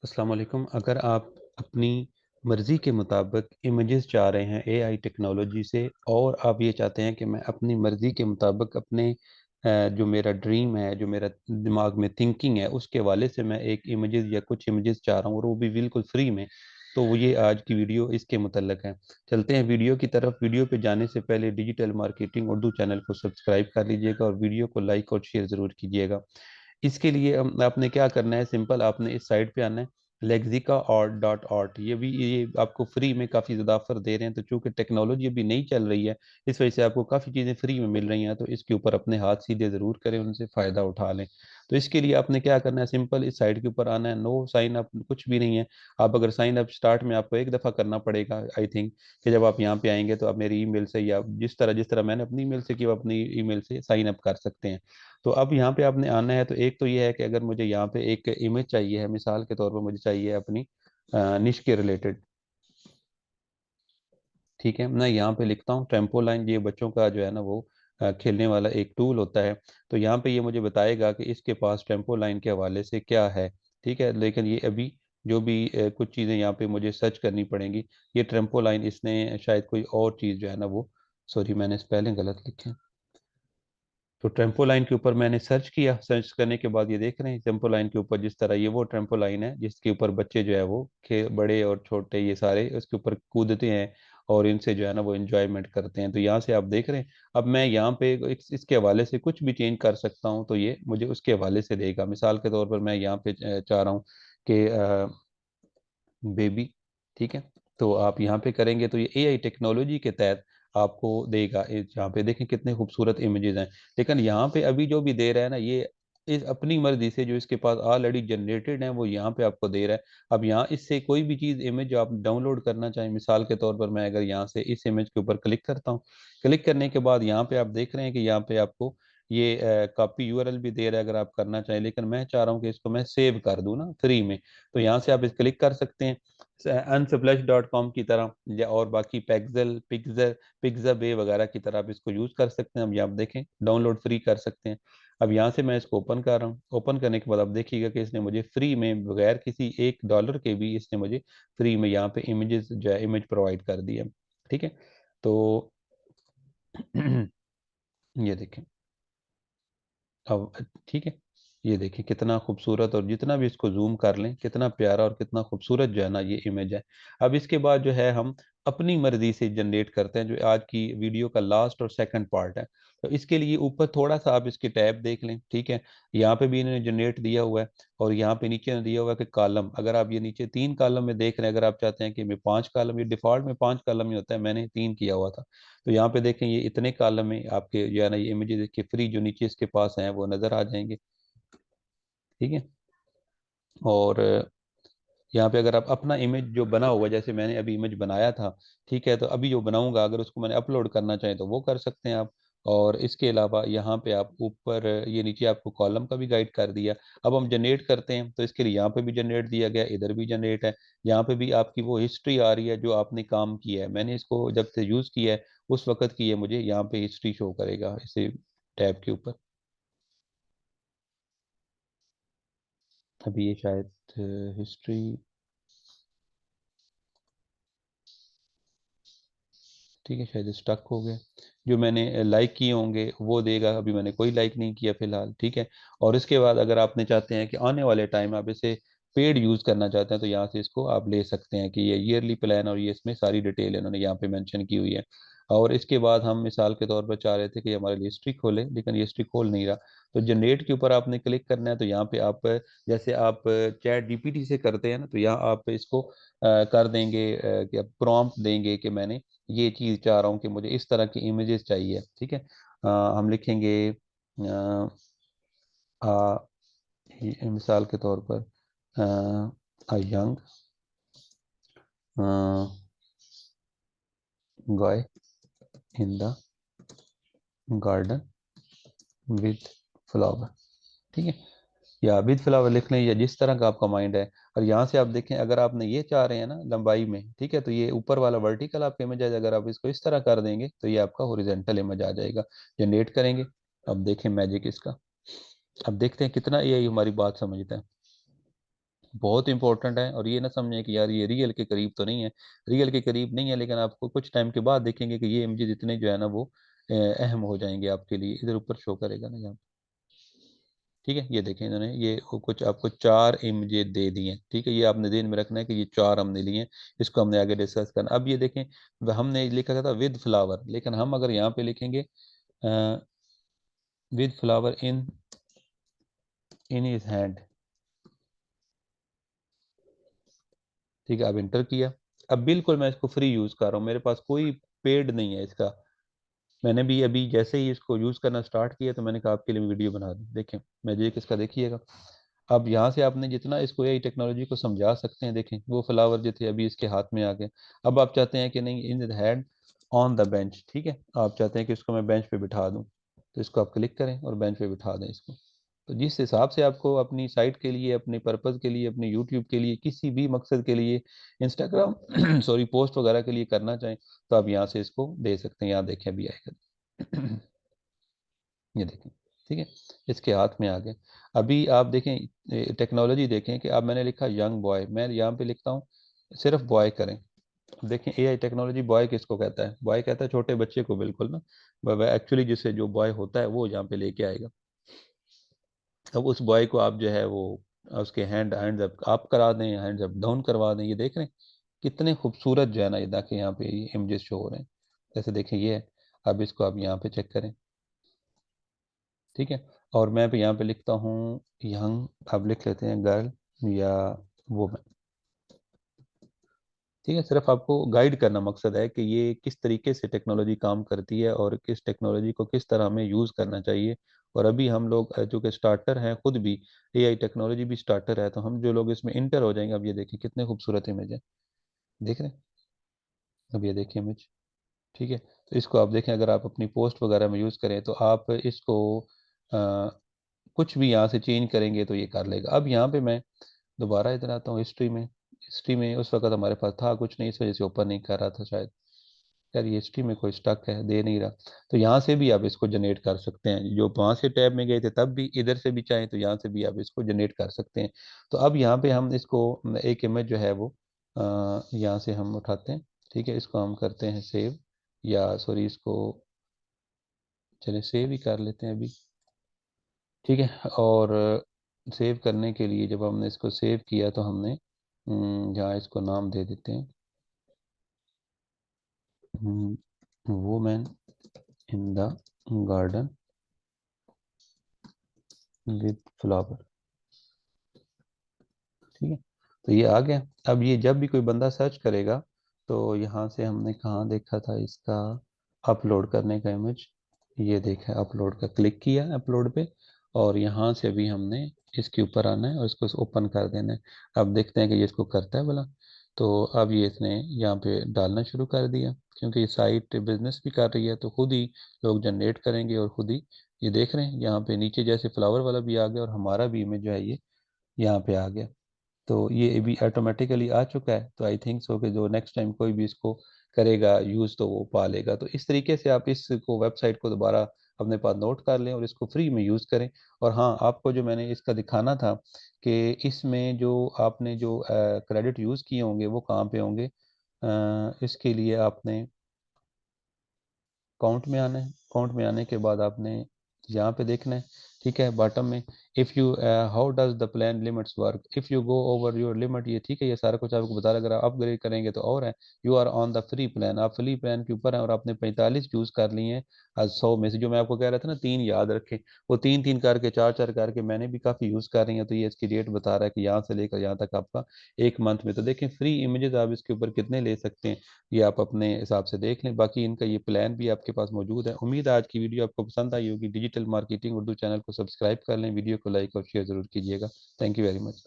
अस्सलाम वालेकुम। अगर आप अपनी मर्ज़ी के मुताबिक इमेजेस चाह रहे हैं एआई टेक्नोलॉजी से, और आप ये चाहते हैं कि मैं अपनी मर्ज़ी के मुताबिक अपने जो मेरा ड्रीम है, जो मेरा दिमाग में थिंकिंग है, उसके हवाले से मैं एक इमेजेस या कुछ इमेजेस चाह रहा हूँ और वो भी बिल्कुल फ्री में, तो वो ये आज की वीडियो इसके मुतल्लक है। चलते हैं वीडियो की तरफ। वीडियो पे जाने से पहले डिजिटल मार्केटिंग उर्दू चैनल को सब्सक्राइब कर लीजिएगा और वीडियो को लाइक और शेयर ज़रूर कीजिएगा। इसके लिए आपने क्या करना है, सिंपल आपने इस साइट पे आना है, लेक्सिका और डॉट ऑर्ट। ये आपको फ्री में काफ़ी ज़्यादा ऑफर दे रहे हैं, तो चूंकि टेक्नोलॉजी अभी नहीं चल रही है, इस वजह से आपको काफ़ी चीज़ें फ्री में मिल रही हैं, तो इसके ऊपर अपने हाथ सीधे ज़रूर करें, उनसे फ़ायदा उठा लें। तो इसके लिए आपने क्या करना है, सिंपल इस साइट के ऊपर आना है। नो साइन अप कुछ भी नहीं है। आप अगर साइन अप स्टार्ट में आपको एक दफ़ा करना पड़ेगा, आई थिंक कि जब आप यहाँ पे आएंगे तो आप मेरी ईमेल से या जिस तरह मैंने अपनी ईमेल से किया, अपनी ईमेल से साइन अप कर सकते हैं। तो अब यहाँ पे आपने आना है, तो एक तो ये है कि अगर मुझे यहाँ पे एक इमेज चाहिए है, मिसाल के तौर पर मुझे चाहिए अपनी निश के रिलेटेड। ठीक है, मैं यहाँ पे लिखता हूँ ट्रेम्पोलाइन। ये बच्चों का जो है ना वो खेलने वाला एक टूल होता है। तो यहाँ पे ये मुझे बताएगा कि इसके पास ट्रेम्पोलाइन के हवाले से क्या है। ठीक है, लेकिन ये अभी जो भी कुछ चीज़ें यहाँ पे मुझे सर्च करनी पड़ेंगी। ये ट्रेम्पोलाइन, इसने शायद कोई और चीज़ जो है ना वो, सॉरी मैंने स्पेलिंग गलत लिखे। तो ट्रेम्पोलाइन के ऊपर मैंने सर्च किया। सर्च करने के बाद ये देख रहे हैं ट्रेम्पोलाइन के ऊपर, जिस तरह ये वो ट्रेम्पोलाइन है जिसके ऊपर बच्चे जो है वो बड़े और छोटे ये सारे उसके ऊपर कूदते हैं और इनसे जो है ना वो एंजॉयमेंट करते हैं। तो यहाँ से आप देख रहे हैं, अब मैं यहाँ पे इसके हवाले से कुछ भी चेंज कर सकता हूँ, तो ये मुझे उसके हवाले से देगा। मिसाल के तौर पर मैं यहाँ पे चाह रहा हूँ कि बेबी। ठीक है, तो आप यहाँ पे करेंगे तो ये एआई टेक्नोलॉजी के तहत आपको देगा। यहाँ पे देखें कितने खूबसूरत इमेजेस हैं। लेकिन यहाँ पे अभी जो भी दे रहा है ना, ये इस अपनी मर्जी से जो इसके पास ऑलरेडी जनरेटेड है वो यहाँ पे आपको दे रहा है। अब यहाँ इससे कोई भी चीज़ इमेज जो आप डाउनलोड करना चाहें, मिसाल के तौर पर मैं अगर यहाँ से इस इमेज के ऊपर क्लिक करता हूँ, क्लिक करने के बाद यहाँ पे आप देख रहे हैं कि यहाँ पे आपको ये कॉपी यूआरएल भी दे रहा है अगर आप करना चाहें। लेकिन मैं चाह रहा हूँ कि इसको मैं सेव कर दूँ ना फ्री में, तो यहाँ से आप इस क्लिक कर सकते हैं unsplash.com की तरह, या और बाकी पैक्सल पिक्सर पिक्सा बे वगैरह की तरह आप इसको यूज कर सकते हैं। अब ये आप देखें डाउनलोड फ्री कर सकते हैं। अब यहाँ से मैं इसको ओपन कर रहा हूँ। ओपन करने के बाद आप देखिएगा कि इसने मुझे फ्री में बगैर किसी $1 के भी इसने मुझे फ्री में यहाँ पे इमेजेस जो है इमेज प्रोवाइड कर दिया। ठीक है, तो ये देखें अब। ठीक है, ये देखिए कितना खूबसूरत, और जितना भी इसको जूम कर लें कितना प्यारा और कितना खूबसूरत जो है ना ये इमेज है। अब इसके बाद जो है हम अपनी मर्जी से जनरेट करते हैं, जो आज की वीडियो का लास्ट और सेकंड पार्ट है। तो इसके लिए ऊपर थोड़ा सा आप इसके टैब देख लें। ठीक है, यहाँ पे भी इन्होंने जनरेट दिया हुआ है, और यहाँ पे नीचे दिया हुआ है कि कॉलम। अगर आप ये नीचे 3 कॉलम में देख रहे हैं, अगर आप चाहते हैं कि मैं 5 कॉलम, ये डिफॉल्ट में 5 कॉलम ही होता है, मैंने 3 किया हुआ था। तो यहाँ पे देखें ये इतने कॉलम में आपके जो है ना ये इमेजेस के फ्री जो नीचे इसके पास हैं वो नजर आ जाएंगे। ठीक है, और यहाँ पे अगर आप अपना इमेज जो बना हुआ है, जैसे मैंने अभी इमेज बनाया था, ठीक है, तो अभी जो बनाऊंगा अगर उसको मैंने अपलोड करना चाहे तो वो कर सकते हैं आप। और इसके अलावा यहाँ पे आप ऊपर ये नीचे आपको कॉलम का भी गाइड कर दिया। अब हम जनरेट करते हैं, तो इसके लिए यहाँ पे भी जनरेट दिया गया, इधर भी जनरेट है। यहाँ पे भी आपकी वो हिस्ट्री आ रही है जो आपने काम किया है। मैंने इसको जब से यूज़ किया है उस वक्त की ये मुझे यहाँ पे हिस्ट्री शो करेगा इसे टैब के ऊपर। अभी ये शायद हिस्ट्री, ठीक है, शायद स्टक हो गया। जो मैंने लाइक किए होंगे वो देगा, अभी मैंने कोई लाइक नहीं किया फिलहाल। ठीक है, और इसके बाद अगर आपने चाहते हैं कि आने वाले टाइम आप इसे पेड यूज करना चाहते हैं, तो यहाँ से इसको आप ले सकते हैं कि ये ईयरली प्लान, और ये इसमें सारी डिटेल इन्होंने यहाँ पे मेंशन की हुई है। और इसके बाद हम मिसाल के तौर पर चाह रहे थे कि हमारे लिए हिस्ट्री खोले, लेकिन ये हिस्ट्री खोल नहीं रहा। तो जनरेट के ऊपर आपने क्लिक करना है। तो यहाँ पे आप जैसे आप चैट जीपीटी से करते हैं ना, तो यहाँ आप इसको कर देंगे कि आप प्रॉम्प्ट देंगे कि मैंने ये चीज़ चाह रहा हूँ कि मुझे इस तरह की इमेजेस चाहिए। ठीक है, हम लिखेंगे आ, मिसाल के तौर पर young guy in the garden with flower. ठीक है, या विद फ्लावर लिख लें, या जिस तरह का आपका माइंड है। और यहाँ से आप देखें, अगर आपने ये चाह रहे हैं ना लंबाई में, ठीक है, तो ये ऊपर वाला वर्टिकल आपका इमेज है, अगर आप इसको इस तरह कर देंगे तो ये आपका हॉरिजॉन्टल इमेज आ जाएगा। जनरेट करेंगे, अब देखें मैजिक इसका। अब देखते हैं कितना एआई हमारी बात समझता है। बहुत इंपॉर्टेंट है। और ये ना समझें कि यार ये रियल के करीब तो नहीं है, रियल के करीब नहीं है, लेकिन आपको कुछ टाइम के बाद देखेंगे कि ये इमेजेस इतने जो है ना वो अहम हो जाएंगे आपके लिए। इधर ऊपर शो करेगा ना यहाँ, ठीक है, ये देखें इन्होंने ये कुछ आपको 4 इमेजेस दे दिए हैं, ठीक है। ये आपने ध्यान में रखना है कि ये 4 हमने लिए हैं, इसको हमने आगे डिस्कस करना। अब ये देखें, हमने लिखा था विद फ्लावर, लेकिन हम अगर यहाँ पे लिखेंगे with flower in in his hand, ठीक है, अब इंटर किया। अब बिल्कुल मैं इसको फ्री यूज कर रहा हूँ, मेरे पास कोई पेड नहीं है इसका। मैंने भी अभी जैसे ही इसको यूज करना स्टार्ट किया तो मैंने कहा आपके लिए वीडियो बना दी, देखें मैजिक इसका देखिएगा। अब यहाँ से आपने जितना इसको एआई टेक्नोलॉजी को समझा सकते हैं, देखें वो फ्लावर जो थे अभी इसके हाथ में आ गए। अब आप चाहते हैं कि नहीं, in the hand on the bench, ठीक है, आप चाहते हैं कि इसको मैं बेंच पे बिठा दूं, तो इसको आप क्लिक करें और बेंच पे बिठा दें इसको। तो जिस हिसाब से आपको अपनी साइट के लिए, अपने पर्पज़ के लिए, अपने यूट्यूब के लिए, किसी भी मकसद के लिए, इंस्टाग्राम सॉरी पोस्ट वगैरह के लिए करना चाहें, तो आप यहाँ से इसको दे सकते हैं। यहाँ देखें अभी आएगा ये देखें, ठीक है, इसके हाथ में आ गए। अभी आप देखें टेक्नोलॉजी देखें कि अब मैंने लिखा यंग बॉय, मैं यहाँ पे लिखता हूँ सिर्फ बॉय करें। देखें एआई टेक्नोलॉजी बॉय किसको कहता है, बॉय कहता है छोटे बच्चे को, बिल्कुल ना। वह एक्चुअली जिससे जो बॉय होता है वो यहाँ पे लेके आएगा। अब उस बॉय को आप जो है वो उसके हैंड्स अप आप करा दें, हैंड्स अप डाउन करवा दें। ये देख रहे हैं कितने खूबसूरत जो है ना, ये देखिए यहाँ पे ये इमेजेस शो हो रहे हैं, जैसे देखें ये है। अब इसको आप यहाँ पे चेक करें, ठीक है। और मैं भी यहाँ पे लिखता हूँ यंग, अब लिख लेते हैं गर्ल या वुमेन, ठीक है। सिर्फ आपको गाइड करना मकसद है कि ये किस तरीके से टेक्नोलॉजी काम करती है और किस टेक्नोलॉजी को किस तरह हमें यूज़ करना चाहिए। और अभी हम लोग जो कि स्टार्टर हैं, खुद भी एआई टेक्नोलॉजी भी स्टार्टर है, तो हम जो लोग इसमें इंटर हो जाएंगे। अब ये देखिए कितने खूबसूरत इमेज है, देख रहे हैं। अब ये देखिए इमेज, ठीक है। तो इसको आप देखें, अगर आप अपनी पोस्ट वगैरह में यूज़ करें तो आप इसको कुछ भी यहाँ से चेंज करेंगे तो ये कर लेगा। अब यहाँ पे मैं दोबारा इधर आता हूँ हिस्ट्री में। हिस्ट्री में उस वक्त हमारे पास था कुछ नहीं, इस वजह से ओपन नहीं कर रहा था शायद। यार ये हिस्ट्री में कोई स्टक है, दे नहीं रहा। तो यहाँ से भी आप इसको जनरेट कर सकते हैं, जो वहाँ से टैब में गए थे तब भी, इधर से भी चाहें तो यहाँ से भी आप इसको जनरेट कर सकते हैं। तो अब यहाँ पे हम इसको एक इमेज जो है वो यहाँ से हम उठाते हैं, ठीक है, इसको हम करते हैं सेव, या सॉरी इसको चलिए सेव ही कर लेते हैं अभी, ठीक है। और सेव करने के लिए जब हमने इसको सेव किया तो हमने यहाँ इसको नाम दे देते हैं women in the garden with flower, ठीक है। तो ये आ गया। अब ये जब भी कोई बंदा सर्च करेगा तो यहाँ से हमने कहाँ देखा था इसका अपलोड करने का इमेज, ये देखा अपलोड का, क्लिक किया अपलोड पे, और यहाँ से भी हमने इसके ऊपर आना है और इसको ओपन कर देना है। अब देखते हैं कि ये इसको करता है भला। तो अब ये इसने यहाँ पे डालना शुरू कर दिया, क्योंकि ये साइट बिजनेस भी कर रही है तो खुद ही लोग जनरेट करेंगे और खुद ही ये देख रहे हैं यहाँ पे नीचे जैसे फ्लावर वाला भी आ गया और हमारा भी इमेज जो है ये यहाँ पे आ गया। तो ये भी ऑटोमेटिकली आ चुका है। तो आई थिंक सो कि जो नेक्स्ट टाइम कोई भी इसको करेगा यूज़ तो वो पा लेगा। तो इस तरीके से आप इसको वेबसाइट को दोबारा अपने पास नोट कर लें और इसको फ्री में यूज़ करें। और हाँ, आपको जो मैंने इसका दिखाना था कि इसमें जो आपने जो क्रेडिट यूज़ किए होंगे वो कहाँ पे होंगे, इसके लिए आपने अकाउंट में आना है। अकाउंट में आने के बाद आपने यहाँ पे देखना है, ठीक है, बॉटम में if you how does the plan limits work if you go over your limit, ये ठीक है, ये सारा कुछ आपको बता रहा है। अगर आप अपग्रेड करेंगे तो और है, you are on the free plan, आप फ्री प्लान के ऊपर हैं और आपने 45 यूज़ कर लिए हैं आज 100 में से। जो मैं आपको कह रहा था ना 3 याद रखें, वो 3 3 करके 4 4 करके मैंने भी काफ़ी यूज़ कर रही हैं। तो ये इसकी डेट बता रहा है कि यहाँ से लेकर यहाँ तक आपका 1 मंथ में। तो देखें फ्री इमेजेस आप इसके ऊपर कितने ले सकते हैं, ये आप अपने हिसाब से देख लें। बाकी इनका ये प्लान भी आपके पास मौजूद है। उम्मीद है आज की वीडियो आपको पसंद आई होगी। डिजिटल मार्केटिंग उर्दू चैनल को सब्सक्राइब कर लें, वीडियो को लाइक और शेयर ज़रूर कीजिएगा। Thank you very much.